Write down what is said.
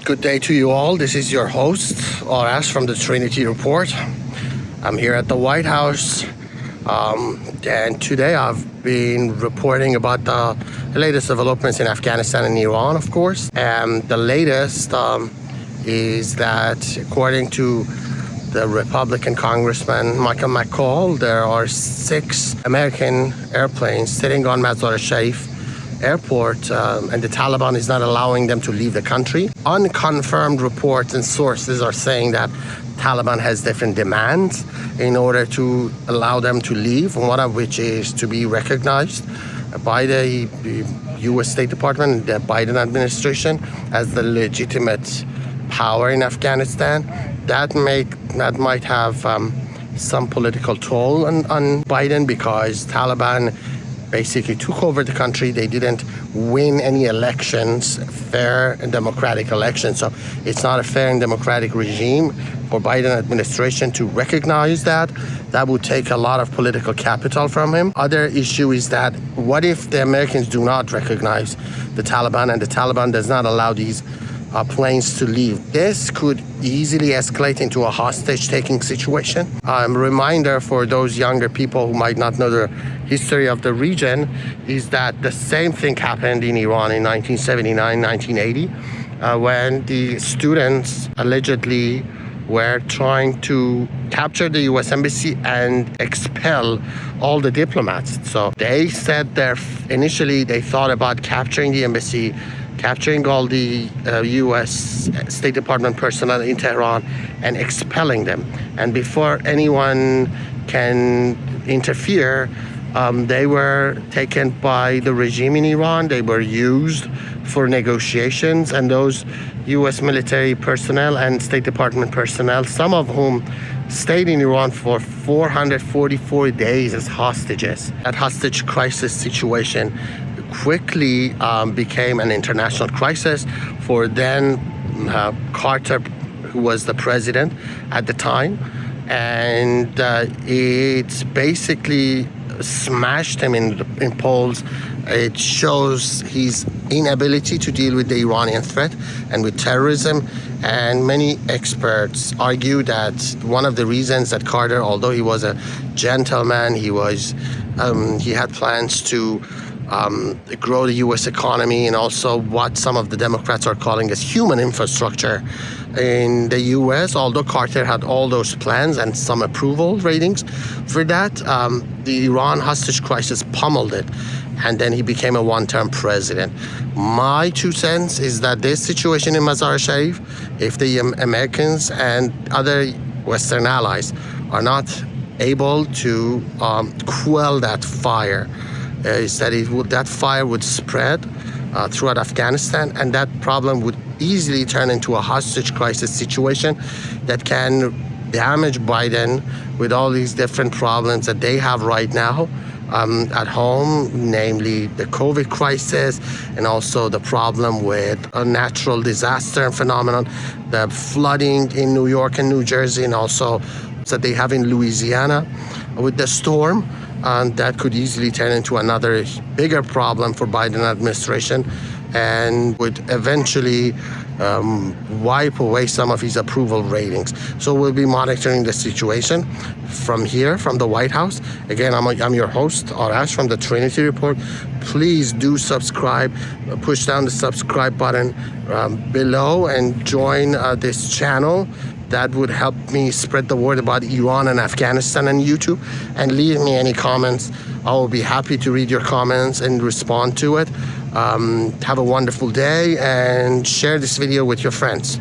Good day to you all. This is your host, Arash from the Trinity Report. I'm here at the White House, and today I've been reporting about the latest developments in Afghanistan and Iran, of course. And the latest is that, according to the Republican Congressman Michael McCall, there are 6 American airplanes sitting on Mazar-e-Sharif airport, and the Taliban is not allowing them to leave the country. Unconfirmed reports and sources are saying that Taliban has different demands in order to allow them to leave, one of which is to be recognized by the U.S. State Department and the Biden administration as the legitimate power in Afghanistan. That might have some political toll on Biden, because Taliban basically took over the country. They didn't win any elections, fair and democratic elections. So it's not a fair and democratic regime for Biden administration to recognize that. That would take a lot of political capital from him. Other issue is that what if the Americans do not recognize the Taliban and the Taliban does not allow these planes to leave? This could easily escalate into a hostage-taking situation. A reminder for those younger people who might not know the history of the region is that the same thing happened in Iran in 1979, 1980, when the students allegedly were trying to capture the U.S. embassy and expel all the diplomats. So they said initially they thought about capturing the embassy, capturing all the U.S. State Department personnel in Tehran and expelling them. And before anyone can interfere, they were taken by the regime in Iran. They were used for negotiations, and those U.S. military personnel and State Department personnel, some of whom stayed in Iran for 444 days as hostages. That hostage crisis situation quickly became an international crisis for then Carter, who was the president at the time, and it basically smashed him in polls. It shows his inability to deal with the Iranian threat and with terrorism. And many experts argue that one of the reasons that Carter, although he was a gentleman, he had plans to grow the U.S. economy and also what some of the Democrats are calling as human infrastructure in the U.S. Although Carter had all those plans and some approval ratings for that, the Iran hostage crisis pummeled it, and then he became a one-term president. My 2 cents is that this situation in Mazar-e-Sharif, if the Americans and other Western allies are not able to quell that fire, is that that fire would spread throughout Afghanistan, and that problem would easily turn into a hostage crisis situation that can damage Biden with all these different problems that they have right now at home, namely the COVID crisis, and also the problem with a natural disaster phenomenon, the flooding in New York and New Jersey, and also that they have in Louisiana with the storm. And that could easily turn into another bigger problem for Biden administration and would eventually wipe away some of his approval ratings. So we'll be monitoring the situation from here, from the White House. Again, I'm your host, Arash from the Trinity Report. Please do subscribe. Push down the subscribe button below and join this channel. That would help me spread the word about Iran and Afghanistan on YouTube. And leave me any comments. I will be happy to read your comments and respond to it. Have a wonderful day and share this video with your friends.